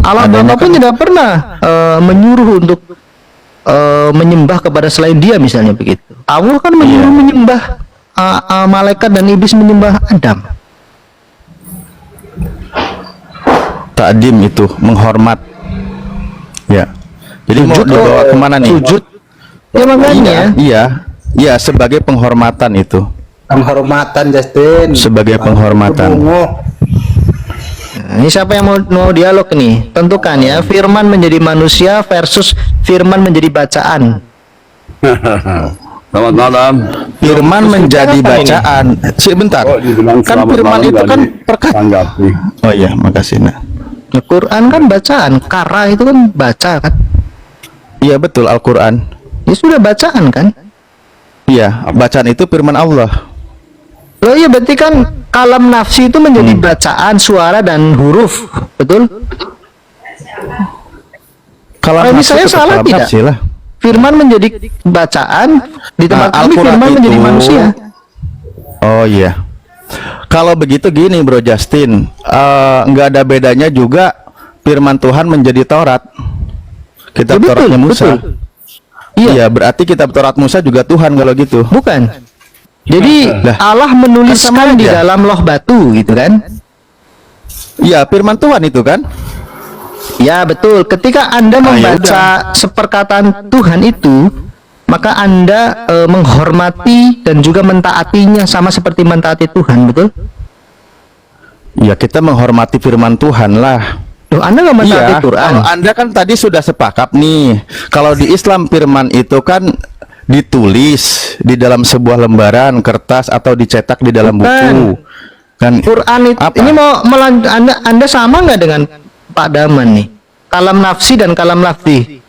Allah Adanya Bapa pun kan- tidak pernah menyuruh untuk menyembah kepada selain Dia, misalnya begitu. Allah kan menyuruh menyembah malaikat dan iblis menyembah Adam. Takdim itu menghormat. Ya. Jadi mau Sujud dibawa kok, kemana nih? sujud. Ya makanya. Iya, sebagai penghormatan itu. Penghormatan Justin. Sebagai penghormatan. Nah, ini siapa yang mau dialog nih? Tentukan ya, firman menjadi manusia versus firman menjadi bacaan. Selamat malam. Firman menjadi apa ini? bacaan. Sebentar. Oh, dibilang Kan selamat firman malam itu kan tadi. perkata. Tanggapi. Oh iya, makasih nak. Al-Quran kan bacaan, kara itu kan baca kan? Iya betul, Al-Quran. Ya sudah bacaan kan? Iya, bacaan itu firman Allah. Loh iya, berarti kan kalam nafsi itu menjadi bacaan, suara dan huruf, betul? Kalau Premis saya salah tidak? Lah. Firman menjadi bacaan, di tempat Nah, kami Al-Quran firman menjadi itu- manusia. Oh iya. Kalau begitu gini Bro Justin, nggak ada bedanya juga firman Tuhan menjadi Taurat. Kitab Ya, betul, Tauratnya Musa. betul. Iya. Iya, berarti kitab Taurat Musa juga Tuhan kalau gitu. Bukan. Jadi Lah, Allah menuliskan kan sama di aja. dalam loh batu gitu kan? Iya, firman Tuhan itu kan. Ya betul. Ketika Anda Ah, ya membaca seperkataan Tuhan itu, maka Anda menghormati dan juga mentaatinya sama seperti mentaati Tuhan, betul? Ya, kita menghormati firman Tuhan lah. Loh, Anda nggak mentaati Iya, Quran? kalau Anda kan tadi sudah sepakat nih. Kalau di Islam firman itu kan ditulis di dalam sebuah lembaran kertas atau dicetak di dalam Bukan. buku. Kan Quran itu apa? ini mau Anda sama nggak dengan Pak Daman nih? Kalam nafsi dan kalam lafzi.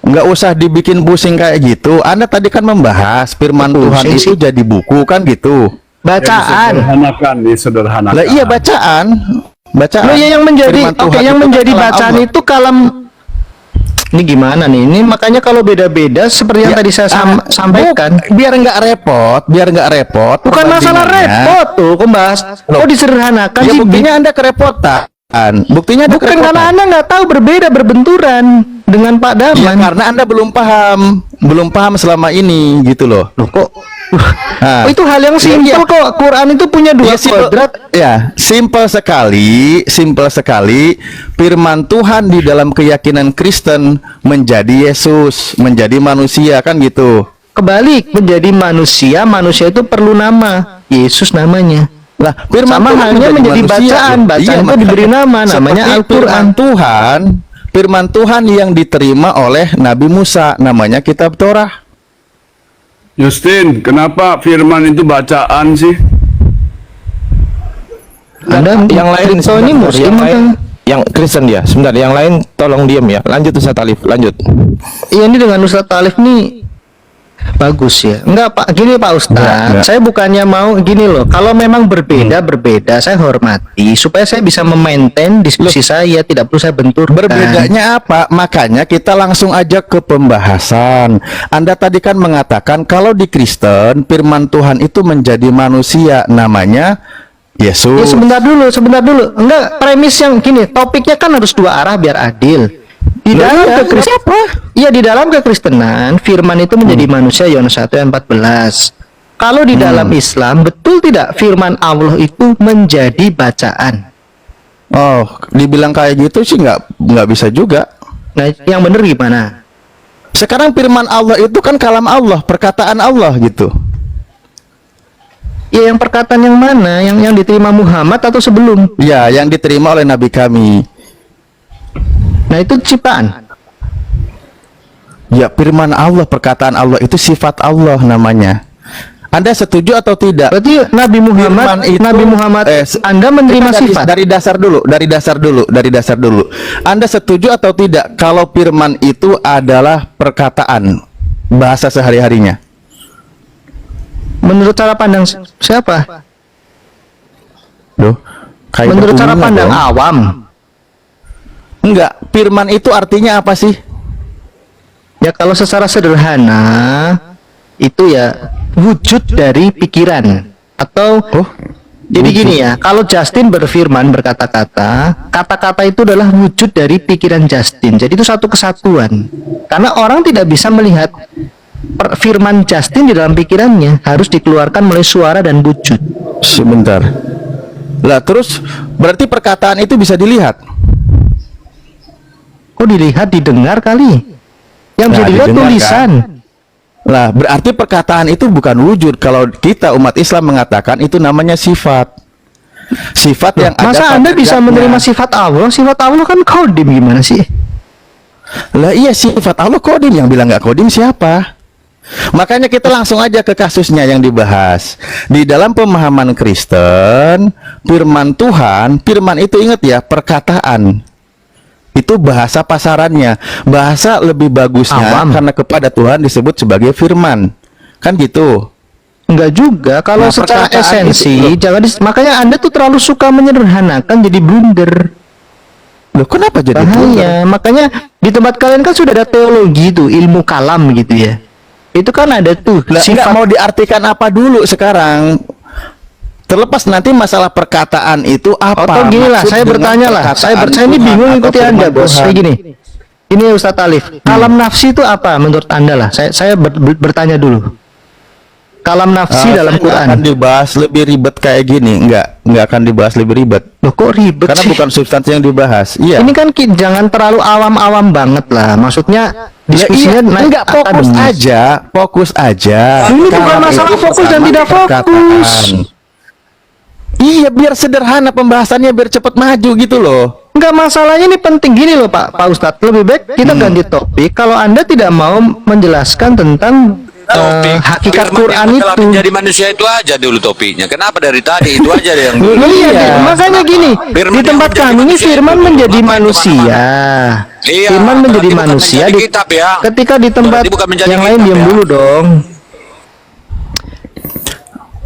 Nggak usah dibikin pusing kayak gitu. Anda tadi kan membahas firman Pusing Tuhan itu sih. jadi buku kan gitu. Bacaan. Disederhanakan. Lah iya bacaan. Bacaan. Loh ya, yang menjadi Firman Tuhan yang itu kan menjadi kalam bacaan Allah. itu kalam. Ini gimana nih? Ini makanya kalau beda-beda seperti yang Ya, tadi saya sampaikan. biar nggak repot, Bukan masalah perbandingannya. repot tuh, kok bahas. Loh. Oh disederhanakan Ya sih. buktinya Anda kerepotan. Buktinya Anda Bukan karena kerepotan. Anda nggak tahu, berbeda, berbenturan dengan Pak Ya, Daman. karena Anda belum paham selama ini gitu loh. Loh kok? Nah, Oh, itu hal yang simpel iya. kok. Quran itu punya dua Ya, simple, kuadrat. ya, simple sekali. Firman Tuhan di dalam keyakinan Kristen menjadi Yesus, menjadi manusia kan gitu. Kebalik, menjadi manusia. Manusia itu perlu nama. Yesus namanya. Lah, firman Sama Tuhan halnya menjadi manusia, bacaan. loh. Bacaan itu makanya diberi nama, namanya seperti Al-Quran. Firman Tuhan yang diterima oleh Nabi Musa namanya kitab Torah. Justin, kenapa firman itu bacaan sih? Anda Yang lain Kristen ini sebentar, Muslim yang atau? lain, yang Kristen ya. Sebentar, yang lain tolong diam ya. Lanjut Ustaz Alif, lanjut. Iya, ini dengan Ustadz Alif nih bagus ya. Enggak Pak, gini Pak Ustadz, Enggak. saya bukannya mau gini loh. Kalau memang berbeda, saya hormati supaya saya bisa memaintain diskusi saya, tidak perlu saya benturkan. Berbedanya apa? Makanya kita langsung aja ke pembahasan. Anda tadi kan mengatakan kalau di Kristen firman Tuhan itu menjadi manusia namanya Ya Yesus. sebentar dulu. Enggak, premis yang gini, topiknya kan harus dua arah biar adil. Di Loh, dalam iya, kekristenan, iya di dalam kekristenan firman itu menjadi manusia, Yohanes 1 ayat 14. Kalau di dalam Islam betul tidak firman Allah itu menjadi bacaan? Oh, dibilang kayak gitu sih nggak bisa juga. Nah, yang benar gimana? Sekarang firman Allah itu kan kalam Allah, perkataan Allah gitu. Ya yang perkataan yang mana? Yang diterima Muhammad atau sebelum? Ya, yang diterima oleh Nabi kami. Nah itu ciptaan. Ya, firman Allah, perkataan Allah itu sifat Allah namanya. Anda setuju atau tidak? Berarti Nabi Muhammad, Anda menerima kita sifat. dari dasar dulu. Anda setuju atau tidak kalau firman itu adalah perkataan bahasa sehari-harinya? Menurut cara pandang siapa? Duh, kayak Menurut cara berhubungan pandang dong. awam. Enggak, firman itu artinya apa sih? Ya kalau secara sederhana itu ya wujud dari pikiran atau Jadi gini ya, kalau Justin berfirman berkata-kata, kata-kata itu adalah wujud dari pikiran Justin. Jadi itu satu kesatuan. Karena orang tidak bisa melihat firman Justin di dalam pikirannya, harus dikeluarkan melalui suara dan wujud. Sebentar. Lah terus berarti perkataan itu bisa dilihat. Kok dilihat, didengar kali? Yang bisa Nah, dilihat didengar, tulisan. Lah berarti perkataan itu bukan wujud. Kalau kita umat Islam mengatakan itu namanya sifat. Sifat yang ada Masa Anda pada bisa zatnya. menerima sifat Allah? Sifat Allah kan kodim, gimana sih? Lah iya, sifat Allah kodim, yang bilang nggak kodim siapa? Makanya kita langsung aja ke kasusnya yang dibahas. Di dalam pemahaman Kristen, firman Tuhan, firman itu ingat ya, perkataan. Itu bahasa pasarannya. Bahasa lebih bagusnya Awam. karena kepada Tuhan disebut sebagai firman. Kan gitu. Enggak juga. Kalau Nah, secara perkataan esensi, itu, jangan makanya Anda tuh terlalu suka menyederhanakan, jadi blunder. Loh kenapa jadi blunder? Bahaya. Makanya di tempat kalian kan sudah ada teologi tuh, ilmu kalam gitu ya. Itu kan ada tuh Lah, nggak mau diartikan apa dulu sekarang? Terlepas nanti masalah perkataan itu apa? Atau gini lah, maksud saya dengan bertanya lah. Saya perkataan ini Tuhan bingung atau ikuti Anda, firman Bos. Tuhan. Kayak gini. Ini Ustadz Alif. Kalam nafsi itu apa menurut Anda lah? Saya bertanya dulu. Kalam nafsi dalam Saya nggak Quran. akan dibahas lebih ribet kayak gini, nggak akan dibahas lebih ribet. Loh, kok ribet Karena sih? bukan substansi yang dibahas. Iya. Ini kan jangan terlalu awam-awam banget lah. Maksudnya diskusinya iya, naik enggak, fokus akademis. aja, fokus aja. Ini bukan Kalam masalah itu fokus dan pertama tidak fokus. perkataan. Iya, biar sederhana pembahasannya, biar cepet maju gitu loh. Enggak, masalahnya ini penting gini loh Pak Ustadz. Lebih baik kita ganti topik. Kalau Anda tidak mau menjelaskan tentang hakikat Firman Quran yang telah itu. menjadi manusia itu aja dulu topiknya. Kenapa dari tadi itu aja yang Loh, iya, Iya. makanya gini, Firman di tempat yang menjadi kami ini manusia firman itu menjadi apa itu manusia. Iya, Firman menjadi berarti bukan manusia menjadi di, kitab ya. ketika di tempat Berarti bukan menjadi yang lain kitab diam ya. dulu dong.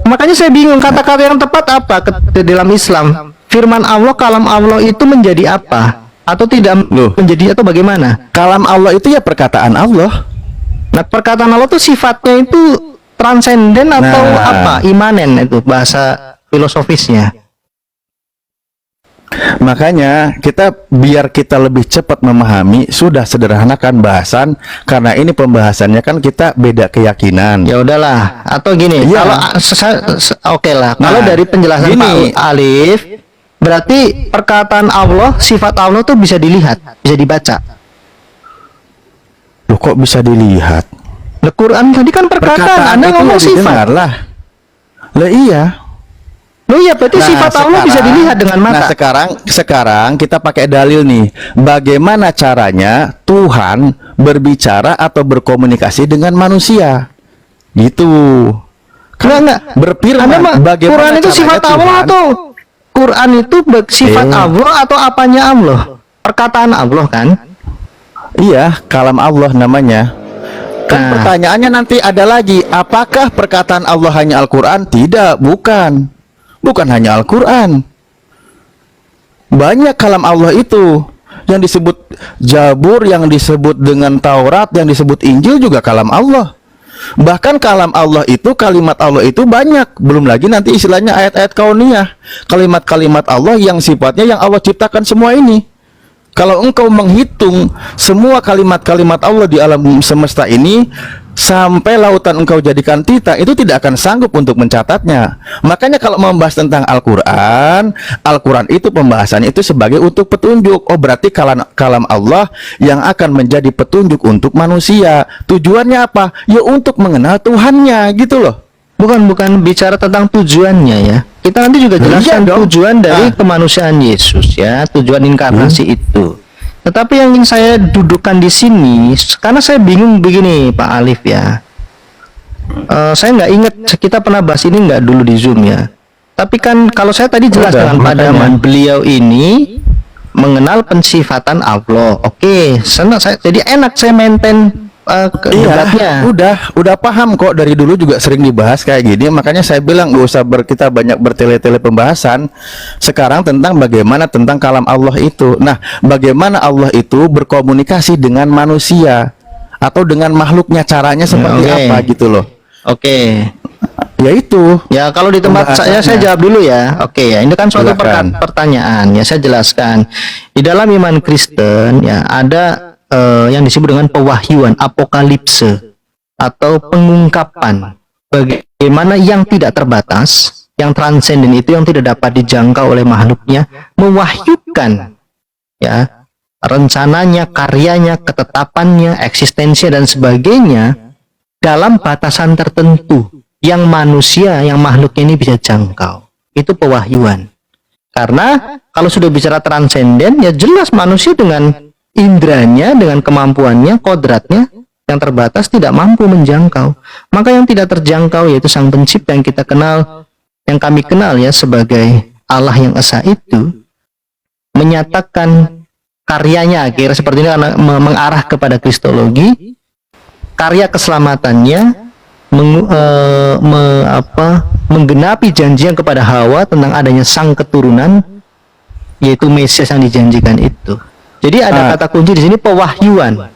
Makanya saya bingung kata-kata yang tepat apa di dalam Islam. Firman Allah, kalam Allah itu menjadi apa? Atau tidak Loh. menjadi atau bagaimana? Kalam Allah itu ya perkataan Allah. Nah, perkataan Allah itu sifatnya itu transenden atau Nah. apa? Imanen itu bahasa filosofisnya. Makanya biar kita lebih cepat memahami, sudah sederhanakan bahasan, karena ini pembahasannya kan kita beda keyakinan. Ya udahlah, atau gini, Iya. kalau oke lah, kalau Nah, dari penjelasan gini. Pak Alif, berarti perkataan Allah, sifat Allah tuh bisa dilihat, bisa dibaca. Loh, kok bisa dilihat? Al Quran tadi kan perkataan, Anda itu ngomong ya didengar sifat. lah. Lah iya. Loh iya, berarti sifat Allah bisa dilihat dengan Nah, mata. sekarang kita pakai dalil nih. Bagaimana caranya Tuhan berbicara atau berkomunikasi dengan manusia? Gitu. Enggak. Berfirman, Anda mah, bagaimana Quran itu caranya sifat Allah Tuhan- atau Quran itu sifat Eh. Allah atau apanya Allah? Perkataan Allah kan? Iya, kalam Allah namanya. Kan Nah. pertanyaannya nanti ada lagi, apakah perkataan Allah hanya Al-Quran? Tidak, bukan. Bukan hanya Al-Quran. Banyak kalam Allah itu. Yang disebut Zabur, yang disebut dengan Taurat, yang disebut Injil juga kalam Allah. Bahkan kalam Allah itu, kalimat Allah itu banyak. Belum lagi nanti istilahnya ayat-ayat kauniyah. Kalimat-kalimat Allah yang sifatnya yang Allah ciptakan semua ini. Kalau engkau menghitung semua kalimat-kalimat Allah di alam semesta ini, sampai lautan engkau jadikan tita, itu tidak akan sanggup untuk mencatatnya. Makanya kalau membahas tentang Al-Quran, Al-Quran itu pembahasannya itu sebagai untuk petunjuk. Oh, berarti kalam Allah yang akan menjadi petunjuk untuk manusia. Tujuannya apa? Ya untuk mengenal Tuhannya, gitu loh. Bukan bicara tentang tujuannya ya. Kita nanti juga jelaskan Iya dong. tujuan dari Nah. kemanusiaan Yesus ya, tujuan inkarnasi itu. Tetapi yang ingin saya dudukkan di sini, karena saya bingung begini Pak Alif ya. Saya nggak ingat kita pernah bahas ini nggak dulu di Zoom ya. Tapi kan kalau saya tadi jelas Udah, dengan makanya. padaman beliau ini mengenal pensifatan Allah. Oke, jadi enak saya maintain debatnya. Udah paham kok, dari dulu juga sering dibahas kayak gini. Makanya saya bilang gak usah kita banyak bertele-tele pembahasan. Sekarang tentang bagaimana tentang kalam Allah itu. Nah, bagaimana Allah itu berkomunikasi dengan manusia atau dengan makhluknya, caranya seperti Oke. apa gitu loh. Oke. Yaitu Ya, kalau di tempat saya jawab dulu ya. Oke ya, ini kan suatu Silakan. pertanyaan ya, saya jelaskan. Di dalam iman Kristen ya ada yang disebut dengan pewahyuan, apokalipse atau pengungkapan bagaimana yang tidak terbatas, yang transenden itu yang tidak dapat dijangkau oleh makhluknya, mewahyukan ya rencananya, karyanya, ketetapannya, eksistensinya dan sebagainya dalam batasan tertentu yang manusia, yang makhluknya ini bisa jangkau. Itu pewahyuan. Karena kalau sudah bicara transenden, ya jelas manusia dengan indranya, dengan kemampuannya, kodratnya yang terbatas tidak mampu menjangkau. Maka yang tidak terjangkau yaitu Sang Pencipta yang kita kenal, yang kami kenal ya sebagai Allah yang Esa itu, menyatakan karyanya, akhirnya seperti ini karena mengarah kepada Kristologi, karya keselamatannya, menggenapi janjinya kepada Hawa tentang adanya sang keturunan, yaitu Mesias yang dijanjikan itu. Jadi ada kata kunci di sini, pewahyuan.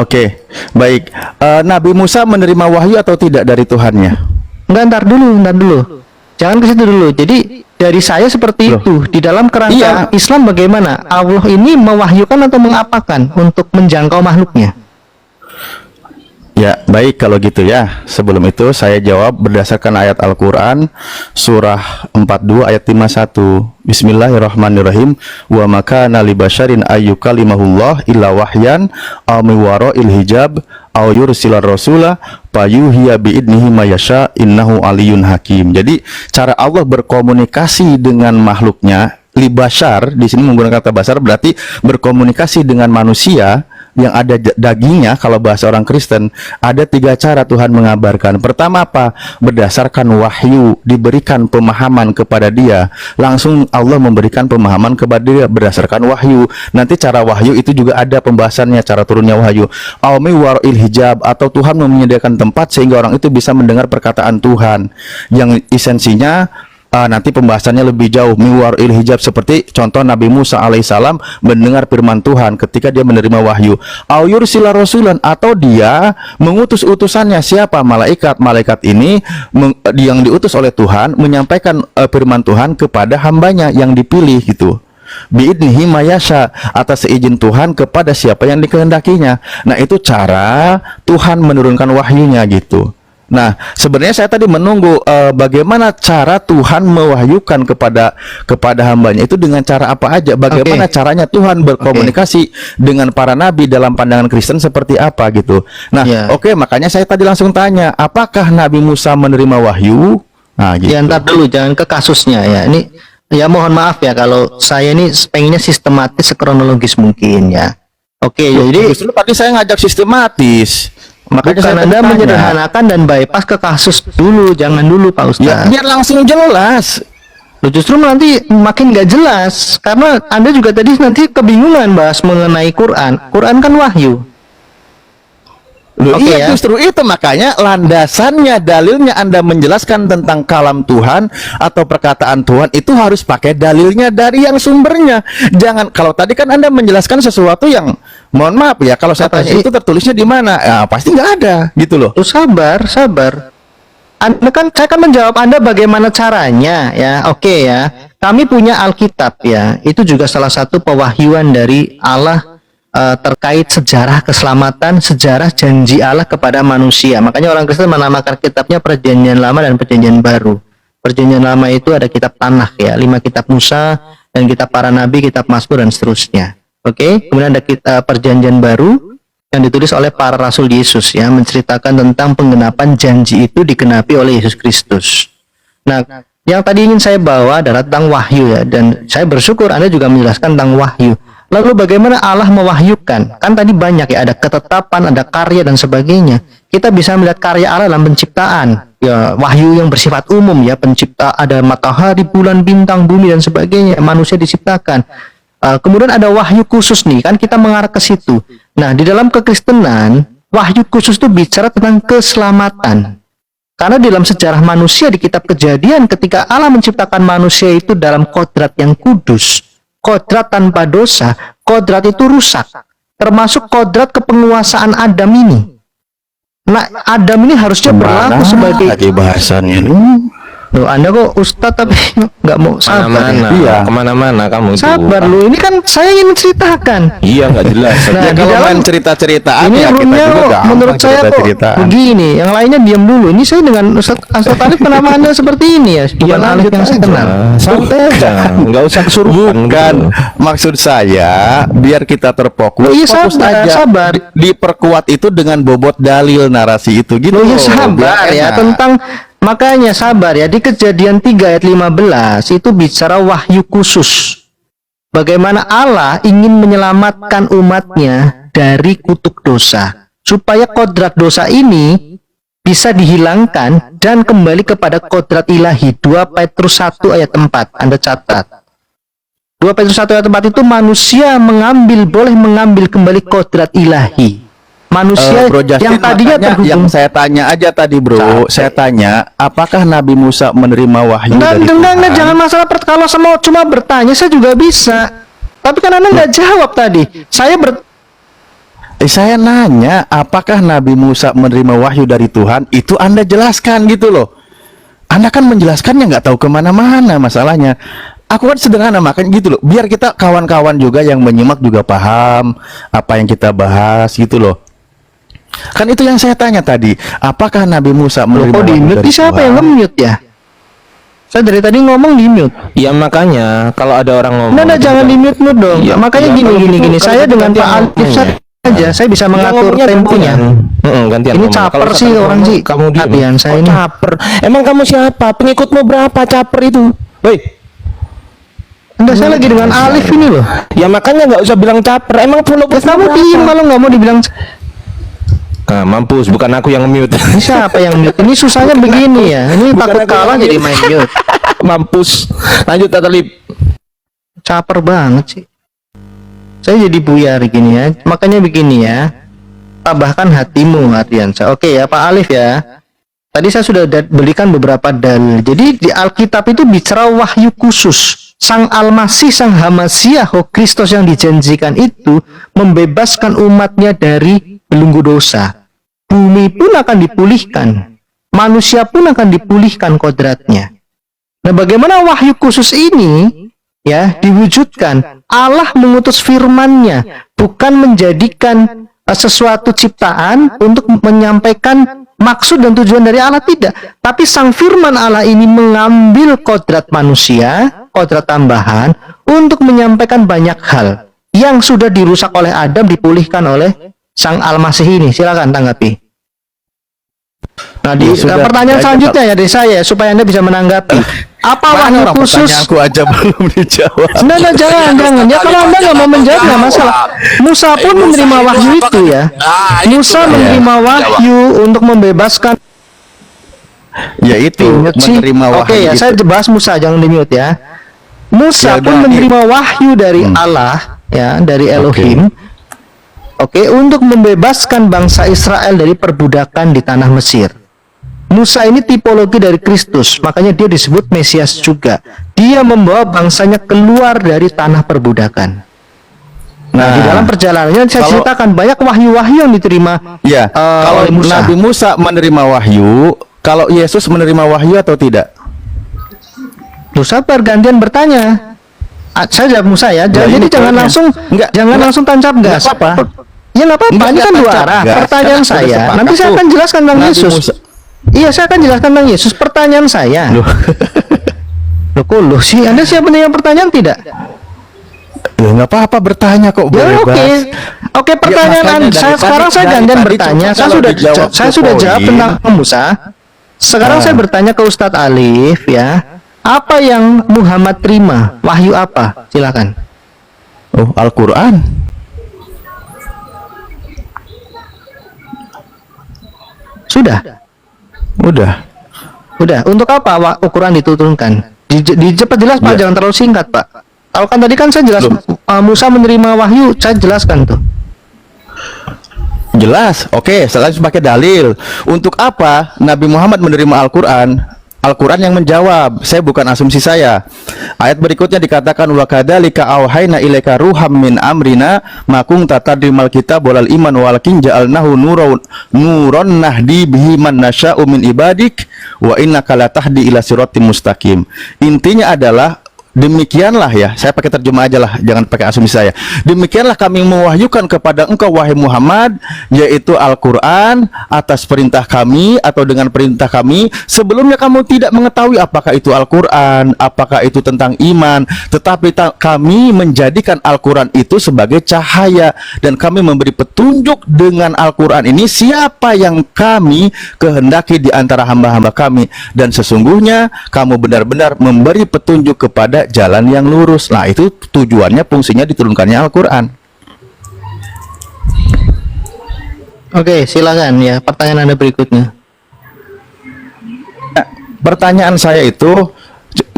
Oke, baik. Nabi Musa menerima wahyu atau tidak dari Tuhannya? Enggak, ntar dulu. Jangan ke situ dulu. Jadi dari saya seperti itu. Di dalam kerangka Islam bagaimana? Allah ini mewahyukan atau mengapakan untuk menjangkau makhluknya? Ya, baik kalau gitu ya. Sebelum itu saya jawab berdasarkan ayat Al-Qur'an surah 42 ayat 51. Bismillahirrahmanirrahim. Wa makana li basyarin ayyukalimahullah illa wahyan aw min wara'il hijab aw yursilar rasula fayuhiya biidnihi mayasya innahu aliyyun hakim. Jadi cara Allah berkomunikasi dengan makhluknya, li basyar di sini menggunakan kata basyar berarti berkomunikasi dengan manusia yang ada dagingnya. Kalau bahasa orang Kristen, ada 3 cara Tuhan mengabarkan. Pertama apa? Berdasarkan wahyu, diberikan pemahaman kepada dia. Langsung Allah memberikan pemahaman kepada dia berdasarkan wahyu. Nanti cara wahyu itu juga ada pembahasannya, cara turunnya wahyu. Aumi waril hijab, atau Tuhan menyediakan tempat sehingga orang itu bisa mendengar perkataan Tuhan, yang esensinya nanti pembahasannya lebih jauh, miwar il hijab, seperti contoh Nabi Musa alaihissalam mendengar firman Tuhan ketika dia menerima wahyu. Auyur sila rasulan, atau dia mengutus utusannya. Siapa? Malaikat. Malaikat ini yang diutus oleh Tuhan menyampaikan firman Tuhan kepada hambanya yang dipilih gitu. Biidnihi mayasya, atas seizin Tuhan kepada siapa yang dikehendakinya. Nah, itu cara Tuhan menurunkan wahyunya gitu. Nah, sebenarnya saya tadi menunggu bagaimana cara Tuhan mewahyukan kepada hambanya itu dengan cara apa aja. Bagaimana caranya Tuhan berkomunikasi dengan para nabi dalam pandangan Kristen seperti apa gitu. Nah, makanya saya tadi langsung tanya, apakah Nabi Musa menerima wahyu? Nah, gitu. Ya, ntar dulu, jangan ke kasusnya ya. Ini ya mohon maaf ya kalau saya ini pengennya sistematis, kronologis mungkin ya. Oke, jadi justru tadi saya ngajak sistematis. Makanya bukan, Anda menyederhanakan dan bypass ke kasus dulu. Jangan dulu Pak Ustadz. Ya, biar langsung jelas. Loh, justru nanti makin nggak jelas. Karena Anda juga tadi nanti kebingungan bahas mengenai Quran. Quran kan wahyu. Loh, Oke, iya, ya. justru itu makanya landasannya, dalilnya Anda menjelaskan tentang kalam Tuhan atau perkataan Tuhan itu harus pakai dalilnya dari yang sumbernya. Jangan, kalau tadi kan Anda menjelaskan sesuatu yang, mohon maaf ya, kalau saya tanya itu tertulisnya di mana, ya, pasti nggak ada gitu loh. Tuh, sabar. Anda kan, saya kan menjawab Anda bagaimana caranya ya. Oke ya, kami punya Alkitab ya. Itu juga salah satu pewahyuan dari Allah terkait sejarah keselamatan, sejarah janji Allah kepada manusia. Makanya orang Kristen menamakan kitabnya Perjanjian Lama dan Perjanjian Baru. Perjanjian Lama itu ada kitab Tanakh ya, 5 kitab Musa, dan kitab para nabi, kitab Mazmur dan seterusnya. Oke, kemudian ada kitab Perjanjian Baru yang ditulis oleh para rasul Yesus ya, menceritakan tentang penggenapan janji itu digenapi oleh Yesus Kristus. Nah, yang tadi ingin saya bawa adalah tentang wahyu ya, dan saya bersyukur Anda juga menjelaskan tentang wahyu. Lalu bagaimana Allah mewahyukan? Kan tadi banyak ya, ada ketetapan, ada karya dan sebagainya. Kita bisa melihat karya Allah dalam penciptaan. Ya, wahyu yang bersifat umum ya, pencipta, ada matahari, bulan, bintang, bumi dan sebagainya. Manusia diciptakan. Kemudian ada wahyu khusus nih, kan kita mengarah ke situ. Nah, di dalam kekristenan, wahyu khusus itu bicara tentang keselamatan. Karena dalam sejarah manusia di kitab Kejadian, ketika Allah menciptakan manusia itu dalam kodrat yang kudus, kodrat tanpa dosa, kodrat itu rusak, termasuk kodrat kepenguasaan Adam ini. Nah, Adam ini harusnya berlaku sebagai lagi bahasannya lu. Loh, Anda kok Ustadz tapi nggak mau sabar ya? Mana-mana, Iya. kemana-mana kamu itu. Sabar lu, ini kan saya ingin ceritakan. Iya nggak jelas. Nah, Ya di kalau dalam- main cerita-ceritaan Ini ya kita roomnya juga gampang menurut saya kok cerita-ceritaan. begini, yang lainnya diam dulu. Ini saya dengan Ustadz Alif kenapa Anda seperti ini ya? Bukan Alif yang saya kenal. Santai aja, nggak usah kesurupan. Bukan, gitu. maksud saya biar kita terfokus. Oh iya, fokus sabar, aja. sabar. Diperkuat itu dengan bobot dalil narasi itu gitu. Loh ya sabar biar ya enak. tentang makanya sabar ya, di Kejadian 3 ayat 15 itu bicara wahyu khusus. Bagaimana Allah ingin menyelamatkan umatnya dari kutuk dosa, supaya kodrat dosa ini bisa dihilangkan dan kembali kepada kodrat ilahi. 2 Petrus 1 ayat 4, Anda catat. 2 Petrus 1 ayat 4 itu manusia boleh mengambil kembali kodrat ilahi. Manusia Bro Justin, yang tadinya makanya terhubung. yang saya tanya aja tadi bro, saya tanya apakah Nabi Musa menerima wahyu dari Enggak, Tuhan? jangan masalah kalau semua cuma bertanya saya juga bisa. Tapi kan Anda nggak jawab tadi. Saya nanya apakah Nabi Musa menerima wahyu dari Tuhan, itu Anda jelaskan gitu loh. Anda kan menjelaskannya nggak tahu kemana-mana masalahnya. Aku kan sederhana makanya gitu loh, biar kita kawan-kawan juga yang menyimak juga paham apa yang kita bahas gitu loh. Kan itu yang saya tanya tadi, apakah Nabi Musa menerima Kok di wahyu mute? dari Siapa Tuhan? yang nge-mute ya? Saya dari tadi ngomong di mute. Ya makanya kalau ada orang ngomong. Nah, jangan di mute dong. Iya, makanya iya, kalau gini. gitu, Saya kalau dengan gantian Pak Alif ngomongnya. saja, saya bisa mengatur ngomongnya temponya. gantian Ini ngomong. caper Kalau sih satu orang ngomong, sih. Kamu diam. Hadian saya Kok ini. caper. Emang kamu siapa? Pengikutmu berapa caper itu? Woi. Anda saya lagi dengan Alif ini loh. Ya makanya nggak usah bilang caper. Emang follow Ya, kamu diem kalau nggak mau dibilang. Nah, mampus, bukan aku yang mute. Ini siapa yang mute? Ini susahnya begini ya. Ini Bukan takut aku kalah yang jadi mute. main mute. Mampus. Lanjut Tatalib. Caper banget sih. Saya jadi buyar gini ya. Makanya begini ya. Tabahkan hatimu, Ardiansa. Oke ya, Pak Alif ya. Tadi saya sudah berikan beberapa dalil. Jadi di Alkitab itu bicara wahyu khusus. Sang Almasih, Sang Hamasiah, Kristus yang dijanjikan itu membebaskan umatnya dari belenggu dosa. Bumi pun akan dipulihkan. Manusia pun akan dipulihkan kodratnya. Nah, bagaimana wahyu khusus ini ya diwujudkan? Allah mengutus firman-Nya, bukan menjadikan sesuatu ciptaan untuk menyampaikan maksud dan tujuan dari Allah, tidak. Tapi sang firman Allah ini mengambil kodrat manusia, kodrat tambahan untuk menyampaikan banyak hal yang sudah dirusak oleh Adam, dipulihkan oleh Sang Almasih ini. Silakan tanggapi. Nah, Ya, sudah. pertanyaan Ya, selanjutnya ya dari saya supaya Anda bisa menanggapi. Apa Mana wahyu orang khusus? pertanyaanku aja belum dijawab. Nah, jangan. Ya kalau Anda nggak mau menjawab nggak masalah. Musa pun menerima wahyu itu ya. Musa menerima wahyu untuk membebaskan. Ya itu Mute sih. menerima wahyu. Oke ya, itu. saya bahas Musa, jangan di mute ya. Musa Ya pun udah, menerima wahyu dari Allah ya, dari Elohim. Oke, untuk membebaskan bangsa Israel dari perbudakan di tanah Mesir. Musa ini tipologi dari Kristus, makanya dia disebut Mesias juga. Dia membawa bangsanya keluar dari tanah perbudakan. Nah, di dalam perjalanannya saya kalau- ceritakan banyak wahyu-wahyu yang diterima Ya, kalau oleh Musa. Nabi Musa menerima wahyu, kalau Yesus menerima wahyu atau tidak? Loh, sabar, gantian bertanya. Saya jawab Musa ya. Nah, Jadi ini jangan poinnya. langsung Enggak langsung tancap Enggak gas. apa-apa. Ya nggak apa-apa. Enggak, Ini kan enggak dua tancap arah. gas. Pertanyaan Karena sudah saya. sepakat Nanti saya tuh. akan jelaskan tentang Nabi Yesus. Musa- Iya, saya akan jelaskan tentang Yesus. Pertanyaan saya. Loh. Loh, kok loh sih? Anda siap menerima pertanyaan tidak? Ya nggak apa-apa bertanya kok Ya bebas. oke. Oke, pertanyaan makanya Anda. dari Sekarang tadi- saya dari gantian tadi bertanya. coba Saya kalau sudah dijawab saya to sudah jawab point. tentang Musa. Sekarang saya bertanya ke Ustadz Alif ya. Apa yang Muhammad terima? Wahyu apa? Silakan. Oh, Al-Qur'an. Sudah. Udah. Untuk apa ukuran diturunkan? Cepat jelas Pak, Ya. jangan terlalu singkat Pak. Kalau kan tadi kan saya jelas Loh. Musa menerima wahyu, saya jelaskan tuh. Jelas. Oke, selanjutnya pakai dalil. Untuk apa Nabi Muhammad menerima Al-Qur'an? Al-Quran yang menjawab, saya bukan asumsi saya. Ayat berikutnya dikatakan wa kadzalika auhayna ilaika ruham min amrina ma kunta tadrimal kitab walal iman walakin ja'alnahu nuron nahdi bihi man nasya'u min ibadik wa innaka latahdi ila siratim mustaqim. Intinya adalah demikianlah ya, saya pakai terjemah aja lah, jangan pakai asumsi saya. Demikianlah kami mewahyukan kepada engkau wahai Muhammad, yaitu Al-Quran atas perintah kami atau dengan perintah kami. Sebelumnya kamu tidak mengetahui apakah itu Al-Quran, apakah itu tentang iman, tetapi kami menjadikan Al-Quran itu sebagai cahaya, dan kami memberi petunjuk dengan Al-Quran ini siapa yang kami kehendaki di antara hamba-hamba kami, dan sesungguhnya kamu benar-benar memberi petunjuk kepada jalan yang lurus. Nah, itu tujuannya, fungsinya diturunkannya Al-Quran. Oke, silakan ya, pertanyaan Anda berikutnya. Nah, pertanyaan saya itu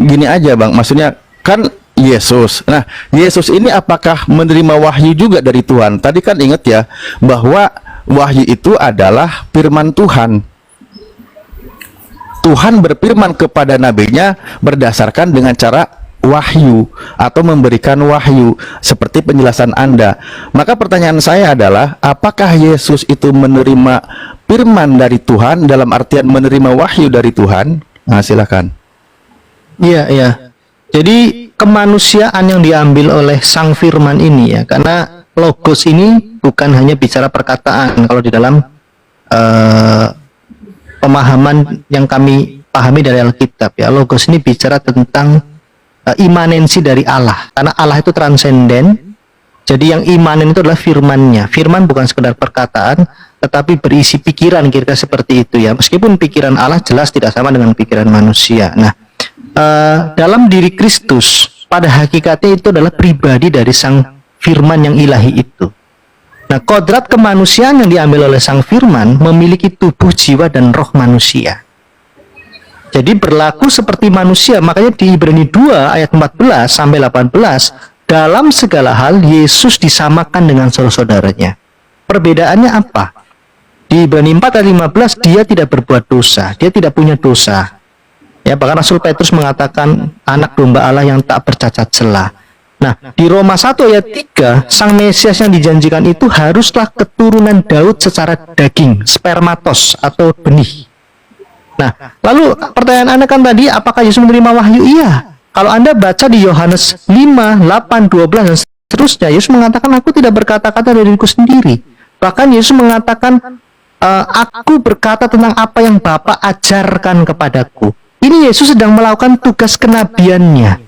gini aja Bang, maksudnya kan Yesus. Nah, Yesus ini apakah menerima wahyu juga dari Tuhan? Tadi kan ingat ya bahwa wahyu itu adalah firman Tuhan. Tuhan berfirman kepada nabinya berdasarkan dengan cara wahyu atau memberikan wahyu seperti penjelasan Anda. Maka pertanyaan saya adalah apakah Yesus itu menerima firman dari Tuhan dalam artian menerima wahyu dari Tuhan? Nah, silakan. Iya, iya. Jadi kemanusiaan yang diambil oleh sang firman ini ya, karena logos ini bukan hanya bicara perkataan. Kalau di dalam pemahaman yang kami pahami dari Alkitab ya, logos ini bicara tentang imanensi dari Allah, karena Allah itu transenden. Jadi yang imanen itu adalah firman-Nya. Firman bukan sekedar perkataan, tetapi berisi pikiran, kira-kira seperti itu ya. Meskipun pikiran Allah jelas tidak sama dengan pikiran manusia. Nah, dalam diri Kristus pada hakikatnya itu adalah pribadi dari sang firman yang ilahi itu. Nah, kodrat kemanusiaan yang diambil oleh sang firman memiliki tubuh, jiwa, dan roh manusia. Jadi berlaku seperti manusia. Makanya di Ibrani 2 ayat 14 sampai 18, dalam segala hal Yesus disamakan dengan saudara-saudaranya. Perbedaannya apa? Di Ibrani 4 ayat 15, dia tidak berbuat dosa, dia tidak punya dosa. Ya, bahkan Rasul Petrus mengatakan anak domba Allah yang tak bercacat celah. Nah, di Roma 1 ayat 3, sang Mesias yang dijanjikan itu haruslah keturunan Daud secara daging, spermatos atau benih. Nah, lalu pertanyaan Anda kan tadi, apakah Yesus menerima wahyu? Iya. Kalau Anda baca di Yohanes 5, 8, 12, dan seterusnya, Yesus mengatakan, aku tidak berkata-kata dari diriku sendiri. Bahkan Yesus mengatakan, aku berkata tentang apa yang Bapa ajarkan kepadaku. Ini Yesus sedang melakukan tugas kenabiannya.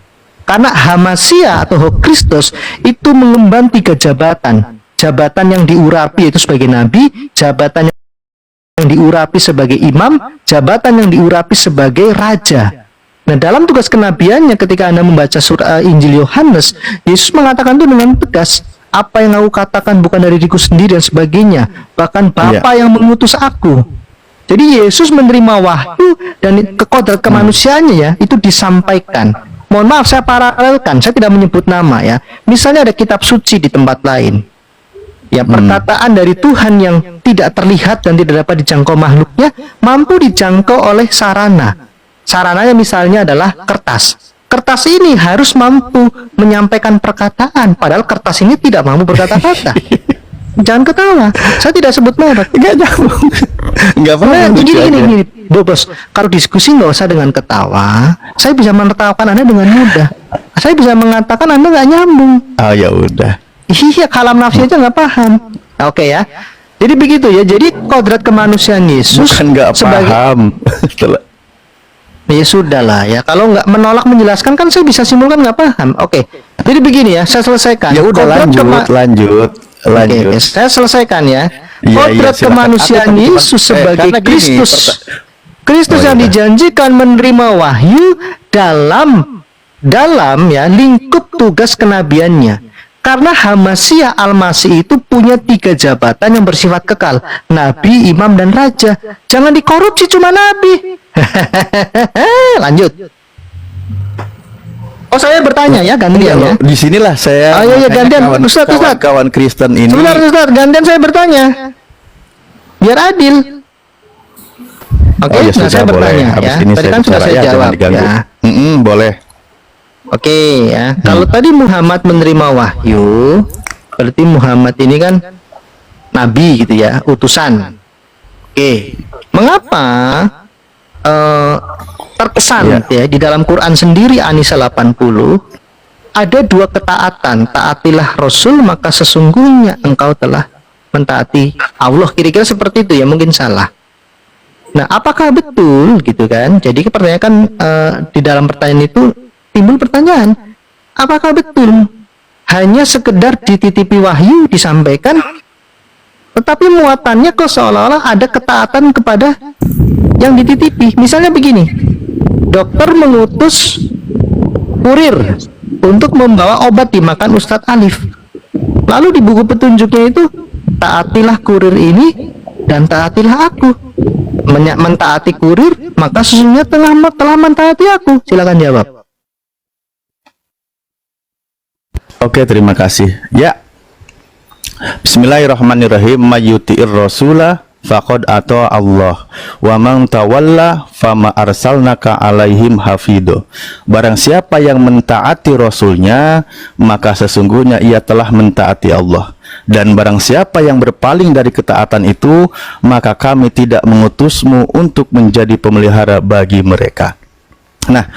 Karena Hamasia atau Kristus itu mengemban 3 jabatan. Jabatan yang diurapi itu sebagai nabi, jabatan yang diurapi sebagai imam, jabatan yang diurapi sebagai raja. Nah, dalam tugas kenabiannya ketika Anda membaca surah Injil Yohanes, Yesus mengatakan itu dengan tegas, apa yang aku katakan bukan dari diriku sendiri dan sebagainya, bahkan Bapa yang mengutus aku. Jadi Yesus menerima wahyu dan kekodrat kemanusiaannya ya, itu disampaikan. Mohon maaf, saya paralelkan, saya tidak menyebut nama ya. Misalnya ada kitab suci di tempat lain. Ya, perkataan dari Tuhan yang tidak terlihat dan tidak dapat dijangkau makhluknya mampu dijangkau oleh sarana. Sarananya misalnya adalah kertas. Kertas ini harus mampu menyampaikan perkataan, padahal kertas ini tidak mampu berkata-kata. Jangan ketawa, saya tidak sebut merek. Enggak nyambung. Enggak apa-apa. Gini, Bos. Kalau diskusi nggak usah dengan ketawa. Saya bisa menertawakan Anda dengan mudah. Saya bisa mengatakan Anda nggak nyambung. Oh ya udah. Iya, kalam nafsi aja nggak paham. Oke ya. Jadi begitu ya. Jadi kodrat kemanusiaan Yesus bukan nggak paham. Ya sudah lah ya. Kalau nggak menolak menjelaskan kan saya bisa simpulkan nggak paham. Oke. Jadi begini ya. Saya selesaikan. Ya udah, lanjut. Oke, saya selesaikan ya. Kodrat kemanusiaan Yesus sebagai Kristus. Kristus yang dijanjikan menerima wahyu dalam ya lingkup tugas kenabiannya. Karena Hamasia Al-Masih itu punya 3 jabatan yang bersifat kekal. Nabi, imam, dan raja. Jangan dikorupsi cuma nabi. Lanjut. Oh, saya bertanya ya, gantian ya. Di sinilah saya gantian. Kawan Kristen ini. Sebentar, gantian saya bertanya. Biar adil. Oke, nah saya bertanya Habis ya. ini Tadi kan sudah bicara, saya jangan jawab diganggu. ya. Boleh. Oke ya. Kalau tadi Muhammad menerima wahyu, berarti Muhammad ini kan nabi gitu ya, utusan. Oke. Mengapa terkesan ya di dalam Quran sendiri An-Nisa 80 ada dua ketaatan, taatilah Rasul maka sesungguhnya engkau telah mentaati Allah, kira-kira seperti itu ya, mungkin salah. Nah, apakah betul gitu kan? Jadi pertanyaan di dalam pertanyaan itu timbul pertanyaan, apakah betul hanya sekedar dititipi wahyu disampaikan, tetapi muatannya kok seolah-olah ada ketaatan kepada yang dititipi? Misalnya begini, dokter mengutus kurir untuk membawa obat dimakan Ustadz Alif. Lalu di buku petunjuknya itu, taatilah kurir ini dan taatilah aku. Mentaati kurir, maka sesungguhnya telah mentaati aku. Silakan jawab. Oke, terima kasih. Ya. Bismillahirrahmanirrahim. Mayyuti'ir rasulah faqad ata Allah wa man tawalla fama arsalnaka alaihim hafidho. Barang siapa yang mentaati rasulnya, maka sesungguhnya ia telah mentaati Allah. Dan barang siapa yang berpaling dari ketaatan itu, maka kami tidak mengutusmu untuk menjadi pemelihara bagi mereka. Nah,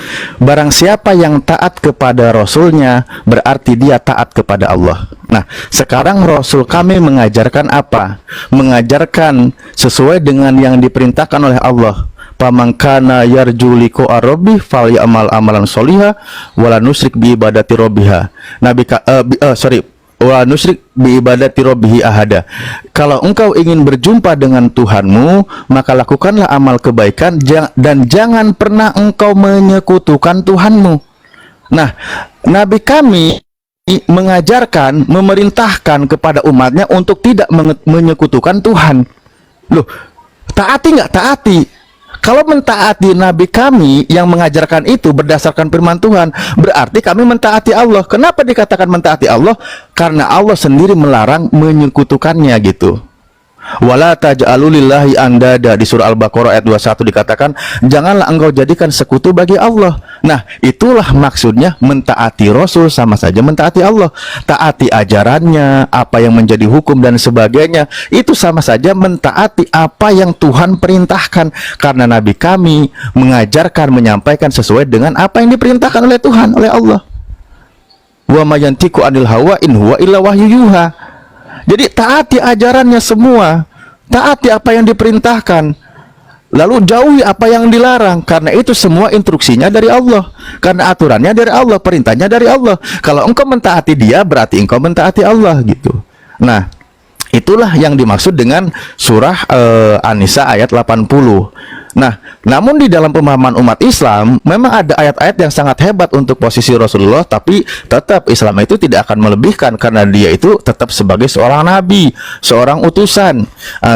barang siapa yang taat kepada Rasulnya, berarti dia taat kepada Allah. Nah, sekarang Rasul kami mengajarkan apa? Mengajarkan sesuai dengan yang diperintahkan oleh Allah. Pamangkana yarju liqa rabbih falyamal amalan sholiha wala nusyrik bi ibadati rabbiha. Wa nusyrik bi ibadati rabbihi ahada. Kalau engkau ingin berjumpa dengan Tuhanmu, maka lakukanlah amal kebaikan dan jangan pernah engkau menyekutukan Tuhanmu. Nah, Nabi kami mengajarkan, memerintahkan kepada umatnya untuk tidak menyekutukan Tuhan. Loh, taati nggak? Taati. Kalau mentaati Nabi kami yang mengajarkan itu berdasarkan firman Tuhan, berarti kami mentaati Allah. Kenapa dikatakan mentaati Allah? Karena Allah sendiri melarang menyekutukannya gitu. Wala taj'alu lillahi andada, di surah Al-Baqarah ayat 21 dikatakan, janganlah engkau jadikan sekutu bagi Allah. Nah, itulah maksudnya mentaati Rasul sama saja mentaati Allah. Taati ajarannya, apa yang menjadi hukum dan sebagainya, itu sama saja mentaati apa yang Tuhan perintahkan. Karena Nabi kami mengajarkan, menyampaikan sesuai dengan apa yang diperintahkan oleh Tuhan, oleh Allah. Wa mayantiku anil hawa in huwa illa wahyu yuha. Jadi taati ajarannya semua, taati apa yang diperintahkan, lalu jauhi apa yang dilarang, karena itu semua instruksinya dari Allah, karena aturannya dari Allah, perintahnya dari Allah. Kalau engkau mentaati dia, berarti engkau mentaati Allah gitu. Nah, itulah yang dimaksud dengan surah An-Nisa ayat 80. Nah, namun di dalam pemahaman umat Islam memang ada ayat-ayat yang sangat hebat untuk posisi Rasulullah, tapi tetap Islam itu tidak akan melebihkan karena dia itu tetap sebagai seorang nabi, seorang utusan.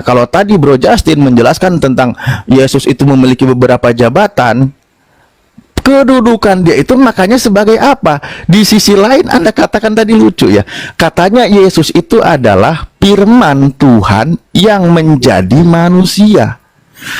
Kalau tadi Bro Justin menjelaskan tentang Yesus itu memiliki beberapa jabatan, kedudukan dia itu makanya sebagai apa? Di sisi lain Anda katakan tadi lucu ya, katanya Yesus itu adalah firman Tuhan yang menjadi manusia.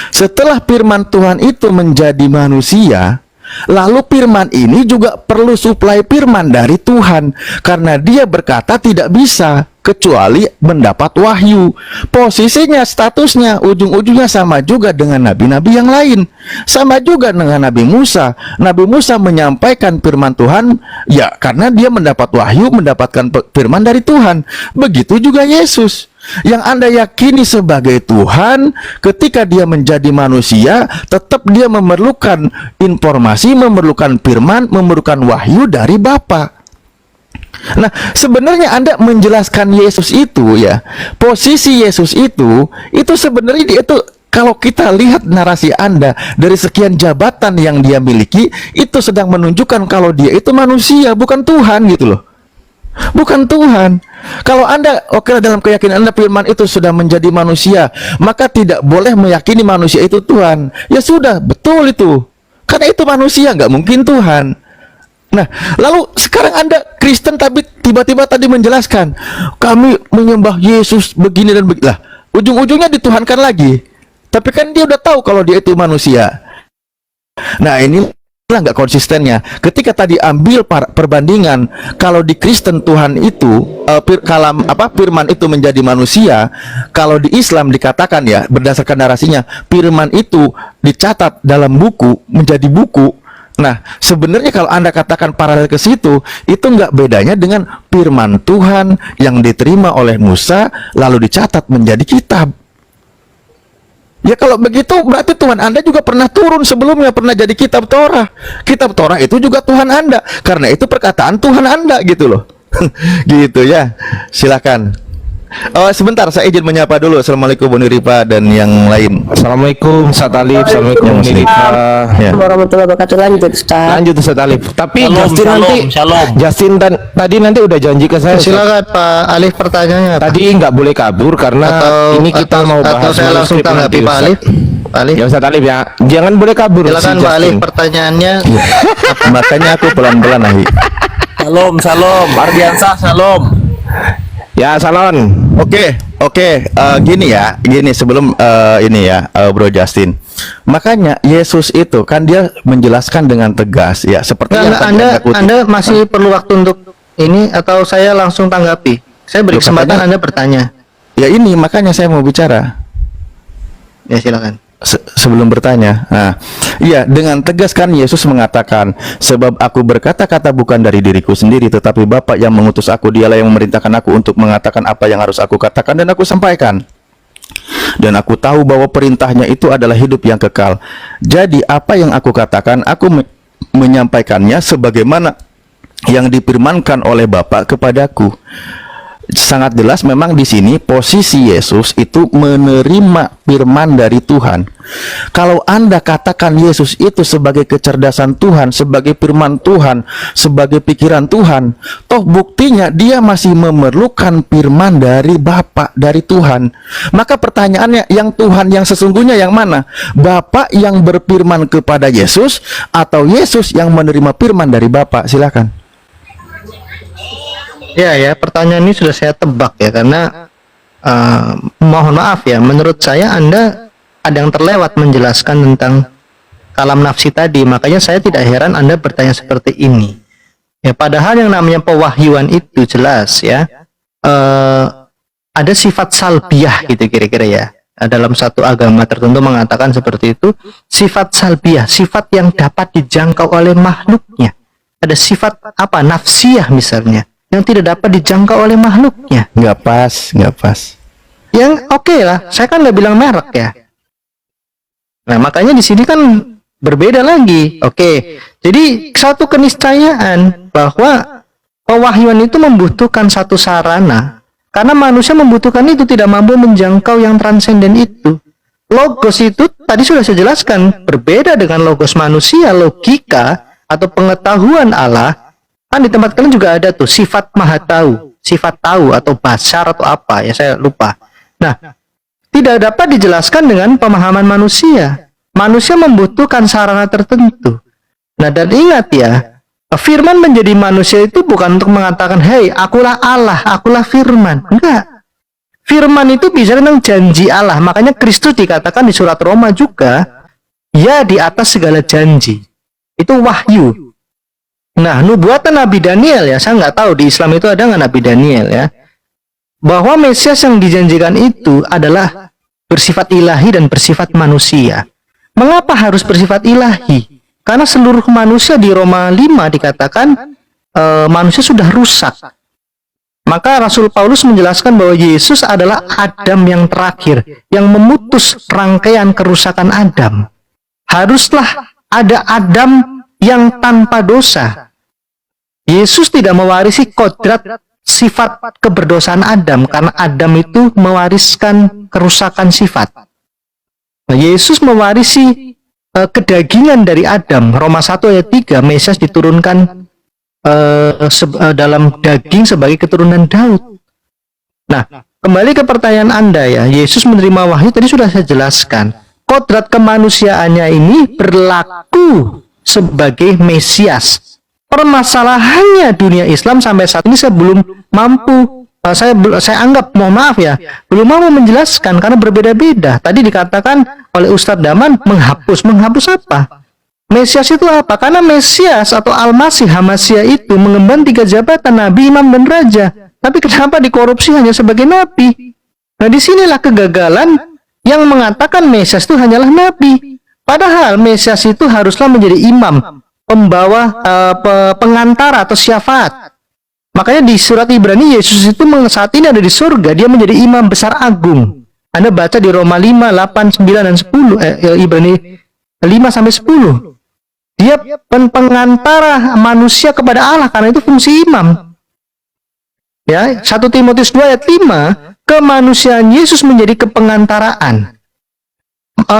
Setelah firman Tuhan itu menjadi manusia, lalu firman ini juga perlu suplai firman dari Tuhan, karena dia berkata tidak bisa kecuali mendapat wahyu. Posisinya, statusnya, ujung-ujungnya sama juga dengan nabi-nabi yang lain. Sama juga dengan Nabi Musa. Nabi Musa menyampaikan firman Tuhan ya karena dia mendapat wahyu, mendapatkan firman dari Tuhan. Begitu juga Yesus yang Anda yakini sebagai Tuhan, ketika dia menjadi manusia, tetap dia memerlukan informasi, memerlukan firman, memerlukan wahyu dari Bapa. Nah, sebenarnya Anda menjelaskan Yesus itu ya, posisi Yesus itu sebenarnya dia itu, kalau kita lihat narasi Anda dari sekian jabatan yang dia miliki, itu sedang menunjukkan kalau dia itu manusia, bukan Tuhan gitu loh. Bukan Tuhan. Kalau Anda dalam keyakinan Anda firman itu sudah menjadi manusia, maka tidak boleh meyakini manusia itu Tuhan. Ya sudah, betul itu. Karena itu manusia, nggak mungkin Tuhan. Nah, lalu sekarang Anda Kristen tapi tiba-tiba tadi menjelaskan kami menyembah Yesus begini dan begini. Lah, ujung-ujungnya dituhankan lagi. Tapi kan dia udah tahu kalau dia itu manusia. Nah, ini nggak konsistennya. Ketika tadi ambil perbandingan, kalau di Kristen Tuhan itu firman itu menjadi manusia, kalau di Islam dikatakan ya berdasarkan narasinya firman itu dicatat dalam buku menjadi buku. Nah, sebenarnya kalau Anda katakan paralel ke situ, itu nggak bedanya dengan firman Tuhan yang diterima oleh Musa lalu dicatat menjadi kitab. Ya kalau begitu berarti Tuhan Anda juga pernah turun sebelumnya, pernah jadi kitab Torah. Kitab Torah itu juga Tuhan Anda. Karena itu perkataan Tuhan Anda gitu loh. Gitu ya. Silakan. Oh, sebentar, saya izin menyapa dulu. Assalamualaikum Bu Nuripa dan yang lain. Assalamualaikum Ustaz Alif, assalamualaikum Nirifa. Ya. Warahmatullahi wabarakatuh. Lanjut Ustaz. Lanjut Ustaz Alif. Tapi Justin tadi nanti udah janji ke saya. Ustaz. Silakan Pak Alif pertanyaannya. Tadi nggak boleh kabur karena ini kita mau bahas. Atau saya langsung manuskrip tanggapi nanti, Pak Ustaz. Alif. Pak Alif. Ya Ustaz Alif ya, jangan boleh kabur. Silakan Pak Alif pertanyaannya. Makanya aku pelan-pelan Ahi. Salam, Ardiansah, salam. Ya Salon. Oke, gini sebelum ini ya, Bro Justin. Makanya Yesus itu kan dia menjelaskan dengan tegas ya, seperti yang tadi Anda masih perlu waktu untuk ini atau saya langsung tanggapi? Saya beri kesempatan Anda bertanya. Ya ini makanya saya mau bicara. Ya silakan. Sebelum bertanya, nah, iya dengan tegas kan Yesus mengatakan, sebab aku berkata-kata bukan dari diriku sendiri, tetapi Bapa yang mengutus aku, dialah yang memerintahkan aku untuk mengatakan apa yang harus aku katakan dan aku sampaikan. Dan aku tahu bahwa perintahnya itu adalah hidup yang kekal. Jadi apa yang aku katakan, aku menyampaikannya sebagaimana yang difirmankan oleh Bapa kepadaku. Sangat jelas memang di sini posisi Yesus itu menerima firman dari Tuhan. Kalau Anda katakan Yesus itu sebagai kecerdasan Tuhan, sebagai firman Tuhan, sebagai pikiran Tuhan, toh buktinya dia masih memerlukan firman dari Bapa, dari Tuhan. Maka pertanyaannya, yang Tuhan yang sesungguhnya yang mana? Bapa yang berfirman kepada Yesus atau Yesus yang menerima firman dari Bapa? Silakan. Ya, pertanyaan ini sudah saya tebak ya, karena mohon maaf ya, menurut saya Anda ada yang terlewat menjelaskan tentang kalam nafsi tadi, makanya saya tidak heran Anda bertanya seperti ini. Ya, padahal yang namanya pewahyuan itu jelas ya, ada sifat salbiah gitu kira-kira ya. Dalam satu agama tertentu mengatakan seperti itu, sifat salbiah, sifat yang dapat dijangkau oleh makhluknya. Ada sifat apa? Nafsiyah misalnya, yang tidak dapat dijangkau oleh makhluknya. Nggak pas. Yang oke lah, saya kan nggak bilang merek ya. Nah makanya di sini kan berbeda lagi. Oke, jadi satu keniscayaan bahwa pewahyuan itu membutuhkan satu sarana, karena manusia membutuhkan itu, tidak mampu menjangkau yang transenden itu. Logos itu tadi sudah saya jelaskan, berbeda dengan logos manusia, logika atau pengetahuan Allah. Kan di tempat kalian juga ada tuh sifat maha tahu, sifat tahu atau basar atau apa ya, saya lupa. Nah, tidak dapat dijelaskan dengan pemahaman manusia. Manusia membutuhkan sarana tertentu. Nah, dan ingat ya, firman menjadi manusia itu bukan untuk mengatakan, "Hei, akulah Allah, akulah firman." Enggak. Firman itu bicara tentang janji Allah. Makanya Kristus dikatakan di surat Roma juga, ya di atas segala janji. Itu wahyu. Nah, nubuatan Nabi Daniel ya, saya nggak tahu di Islam itu ada nggak Nabi Daniel ya, bahwa Mesias yang dijanjikan itu adalah bersifat ilahi dan bersifat manusia. Mengapa harus bersifat ilahi? Karena seluruh manusia di Roma 5 dikatakan manusia sudah rusak. Maka Rasul Paulus menjelaskan bahwa Yesus adalah Adam yang terakhir, yang memutus rangkaian kerusakan Adam. Haruslah ada Adam yang tanpa dosa. Yesus tidak mewarisi kodrat sifat keberdosaan Adam, karena Adam itu mewariskan kerusakan sifat. Nah, Yesus mewarisi kedagingan dari Adam. Roma 1 ayat 3, Mesias diturunkan dalam daging sebagai keturunan Daud. Nah, kembali ke pertanyaan Anda ya, Yesus menerima wahyu tadi sudah saya jelaskan. Kodrat kemanusiaannya ini berlaku sebagai Mesias. Permasalahannya dunia Islam sampai saat ini saya belum mampu, saya anggap, mohon maaf ya, belum mampu menjelaskan karena berbeda-beda. Tadi dikatakan oleh Ustadz Daman menghapus apa? Mesias itu apa? Karena Mesias atau Al-Masih, Hamasia itu mengemban 3 jabatan, Nabi, Imam, dan Raja. Tapi kenapa dikorupsi hanya sebagai Nabi? Nah, disinilah kegagalan yang mengatakan Mesias itu hanyalah Nabi. Padahal Mesias itu haruslah menjadi imam, pembawa, pengantara atau syafaat. Makanya di surat Ibrani, Yesus itu saat ini ada di surga, dia menjadi imam besar agung. Anda baca di Roma 5, 8, 9, dan 10, Ibrani 5 sampai 10. Dia pengantara manusia kepada Allah, karena itu fungsi imam. Ya, 1 Timotius 2 ayat 5, kemanusiaan Yesus menjadi kepengantaraan.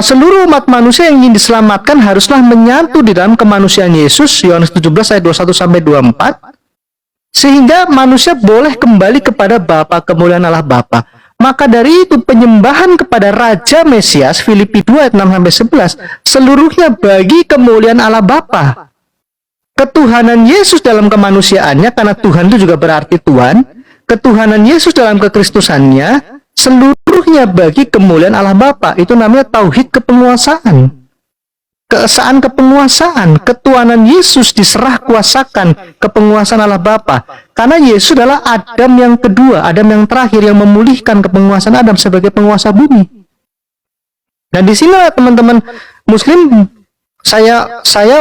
Seluruh umat manusia yang ingin diselamatkan haruslah menyatu di dalam kemanusiaan Yesus, Yohanes 17 ayat 21 sampai 24, sehingga manusia boleh kembali kepada Bapa, kemuliaan Allah Bapa. Maka dari itu penyembahan kepada Raja Mesias, Filipi 2 ayat 6 sampai 11, seluruhnya bagi kemuliaan Allah Bapa. Ketuhanan Yesus dalam kemanusiaannya, karena Tuhan itu juga berarti Tuhan. Ketuhanan Yesus dalam kekristusannya, seluruhnya bagi kemuliaan Allah Bapa. Itu namanya tauhid kepenguasaan. Keesaan kepenguasaan, ketuhanan Yesus diserah kuasakan kepenguasaan Allah Bapa. Karena Yesus adalah Adam yang kedua, Adam yang terakhir yang memulihkan kepenguasaan Adam sebagai penguasa bumi. Dan di sini teman-teman Muslim, saya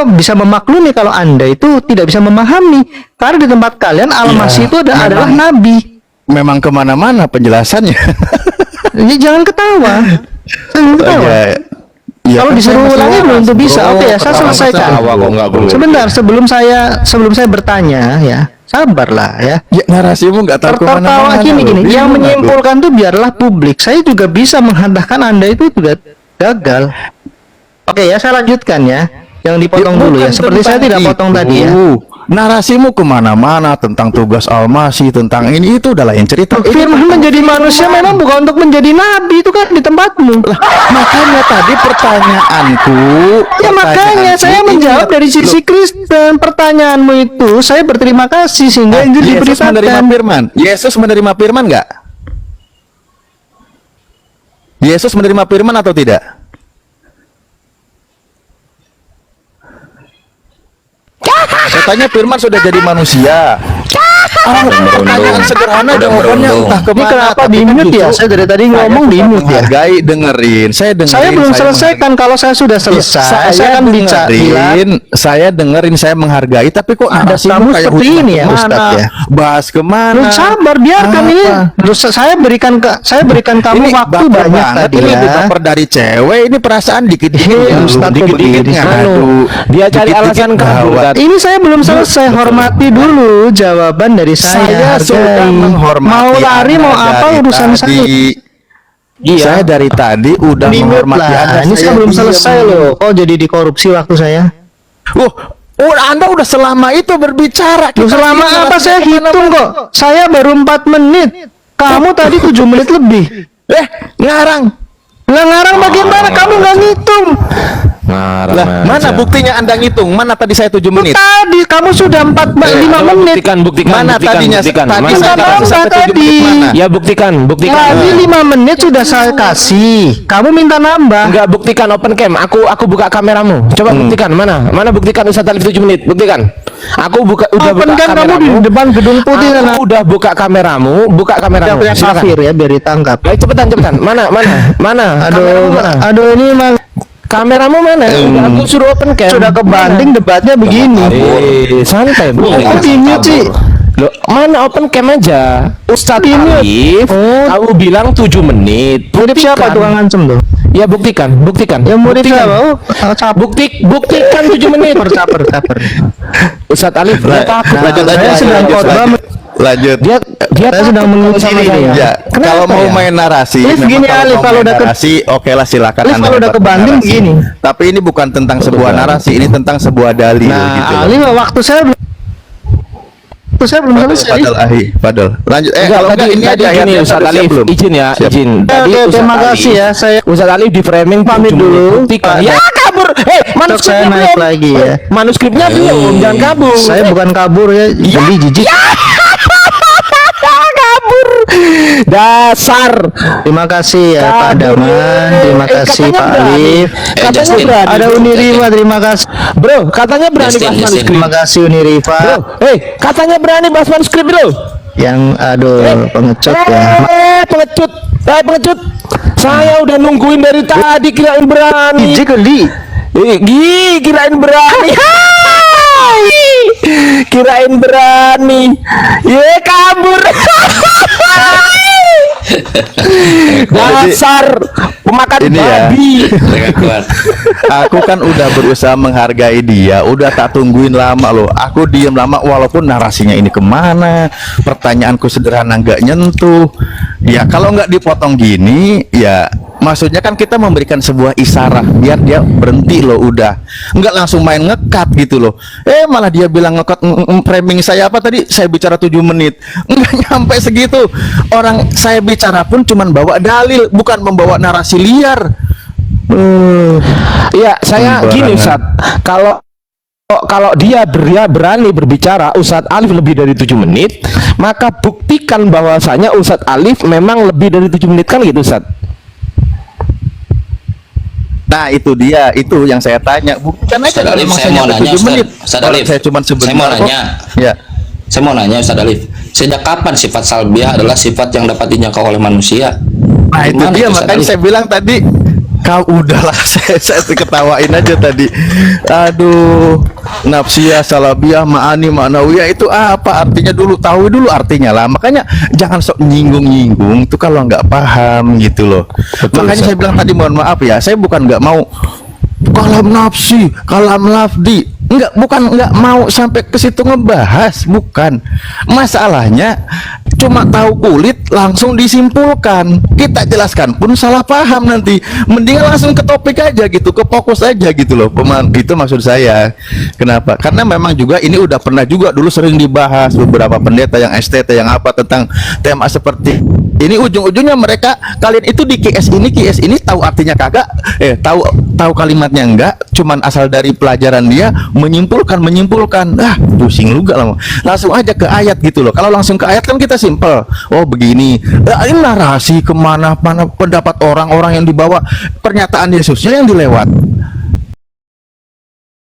bisa memaklumi kalau Anda itu tidak bisa memahami, karena di tempat kalian Al-Masih itu adalah Nabi. Memang kemana-mana penjelasannya. Jadi jangan ketawa. Jangan ketawa. Ya, Kalau disuruh ulangi belum tentu bisa. Oke ya, saya selesaikan. Sebentar, sebelum saya bertanya ya, sabarlah ya. Ya, narasimu nggak tahu Tertawa kemana-mana. gini. Yang menyimpulkan tuh biarlah publik. Saya juga bisa menghantarkan Anda itu juga gagal. Oke ya, saya lanjutkan ya. Yang dipotong dulu ya. Seperti saya tidak potong tadi ya. Narasimu kemana-mana tentang tugas Al-Masih, tentang ini itu udah lain cerita. Firman menjadi manusia memang bukan untuk menjadi nabi, itu kan di tempatmu. Makanya tadi pertanyaanku. Ya makanya saya menjawab dari sisi Kristen. Pertanyaanmu itu saya berterima kasih sehingga Injil Yesus menerima diberitakan. firman. Yesus menerima firman nggak? Yesus menerima firman atau tidak? Katanya firman sudah jadi manusia. Pertanyaan sederhana jawabannya entah Ini kemana. kenapa tapi di kan mute ya? justru Saya dari tadi ngomong di mute ya. menghargai, dengerin. Saya Belum selesaikan. Kalau saya sudah selesai, saya akan bicara. Saya dengerin, saya menghargai. Tapi kok ada kamu seperti ini ya, Ustadz ya? Bahas kemana? Lu sabar, biarkan ini. Terus saya berikan kamu Ini waktu baper banyak banget, tadi ini ya. lebih baper dari cewek. Ini perasaan dikit-dikit Ustadz kok dikit-dikit begini? ngadu. Dia cari alasan kabur. Ini saya belum selesai. Hormati dulu jawaban dari Saya saya. sudah menghormati. Mau lari mau Anda apa dari urusan tadi. saya. Iya. Saya dari tadi udah Di mute menghormati lah. Anda. Ini saya belum diem. selesai loh. Kok jadi dikorupsi waktu saya? Anda udah selama itu berbicara. Loh, selama apa saya hitung kok? Saya baru 4 menit. Kamu tadi 7 menit lebih. Ngarang. Ngarang bagaimana? Kamu nggak ngitung. Lah, mana buktinya Anda ngitung? Mana tadi saya 7 menit? Tadi kamu sudah 5 menit. Buktikan. Mana tadinya? Buktikan. Tadi Mana? saya Nggak kasih sampai 7 tadi. menit mana? Ya buktikan. Tadi 5 menit sudah saya kasih. Kamu minta nambah. Enggak, buktikan open cam. Aku buka kameramu. Coba buktikan. Mana buktikan Ustaz Alif 7 menit. Buktikan. Aku udah Open buka kan kamu di kameramu. depan gedung putih kan? Aku udah buka kameramu. Buka kameramu. Yang Silakan. kafir ya biar ditangkap. Ayo cepetan. Mana? Kameramu mana? Aduh ini mah Kameramu mana? Udah aku suruh open cam. sudah kebanding debatnya begini. Santai, Bu. Kok di mute sih? Loh, mana open cam aja? Ustadz Di mute. Alif, Oh. kamu bilang 7 menit. Murid siapa Buktikan. tukang ancem tuh? Ya buktikan. Ya murid Buktikan. siapa? Oh, caper. Buktikan 7 menit. Caper. Ustadz Alif, dia takut. Lanjut aja, Saya sedang lanjut, khotbah. Lanjut. Dia Saya takut sedang menguji sama diri saya. ya. Ya, kalau mau ya? main narasi, Liv, memang gini, Alif, mau kalau main udah ke- narasi, oke lah silakan. Liv, Anda kalau udah hebat kebanding bernarasi. begini. Tapi ini bukan tentang sebuah narasi, ini tentang sebuah dalil gitu. Nah, Ali waktu saya belum selesai. Padahal. Lanjut. Enggak, Kalau tadi enggak ini aja gini ya, Ustadz Alif, belum. izin ya, Siap. izin. Oke, Ustadz terima Alif- kasih ya. Saya Ustadz Alif di framing Pamit 7 menit. dulu. Buktikan. Ada. Ya kabur. Manuskripnya saya naik belum. lagi ya. Manuskripnya belum, jangan kabur. Saya bukan kabur ya, jadi jijik. kabur. Dasar. Terima kasih ya Pak Kabur, Daman, terima kasih katanya Pak berani. Alif. Katanya Justin. berani. Ada Uniriva, terima kasih. Bro, katanya berani Justin, bahas Justin. manuskrip. Terima kasih Uniriva. Bro, katanya berani bahas manuskrip bro. Yang aduh pengecut ya. Pengecut. Saya udah nungguin dari tadi kirain berani. Kali. Kirain berani. Hai. Kirain berani. Ye kabur. Dasar pemakan Ini ya. babi. Mereka kuat. Aku kan udah berusaha menghargai dia, udah tak tungguin lama loh. Aku diem lama walaupun narasinya ini kemana, pertanyaanku sederhana nggak nyentuh. Ya kalau nggak dipotong gini, ya maksudnya kan kita memberikan sebuah isyarat biar dia berhenti loh, udah nggak langsung main ngekat gitu loh. Malah dia bilang ngekat, framing saya apa tadi, saya bicara 7 menit nggak nyampe segitu. Orang saya bicara pun cuman bawa dalil, bukan membawa narasi liar. Ya saya gini Sembarangan. Ustaz, kalau dia berani berbicara Ustadz Alif lebih dari 7 menit, maka buktikan bahwasanya Ustadz Alif memang lebih dari 7 menit, kan gitu Ustadz. Nah itu dia, itu yang saya tanya. Bukan aja Ustadz kalau Alif, memang saya mau nyampe nanya, 7 Ustadz. menit. Ustadz Kalau Alif, saya cuma sebentar saya mau kok. nanya. Ya. Saya mau nanya Ustadz Alif, sejak kapan sifat salbiah adalah sifat yang dapat dijangkau oleh manusia? Nah itu Gimana dia, Ustadz makanya Alif? saya bilang tadi, kau udahlah, saya ketawain aja tadi. Aduh, nafsiyah, salabiyah, ma'ani, ma'nawiyah itu apa artinya dulu, tahu dulu artinya lah. Makanya jangan sok nyinggung-nyinggung tuh kalau nggak paham gitu loh. Makanya saya bilang tadi, mohon maaf ya, saya bukan nggak mau kalam nafsi, kalam lafdi, bukan nggak mau sampai ke situ ngebahas, bukan. Masalahnya cuma tahu kulit langsung disimpulkan, kita jelaskan pun salah paham nanti. Mendingan langsung ke topik aja gitu, ke fokus aja gitu loh. Itu maksud saya. Kenapa? Karena memang juga ini udah pernah juga dulu sering dibahas beberapa pendeta yang STT yang apa tentang tema seperti ini. Ujung-ujungnya mereka, kalian itu di QS ini tahu artinya kagak, tahu kalimatnya enggak, cuman asal dari pelajaran dia menyimpulkan, pusing juga lah. Langsung aja ke ayat gitu loh. Kalau langsung ke ayat kan kita simpel, oh begini. Ini narasi kemana-mana pendapat orang-orang yang dibawa, pernyataan Yesusnya yang dilewat.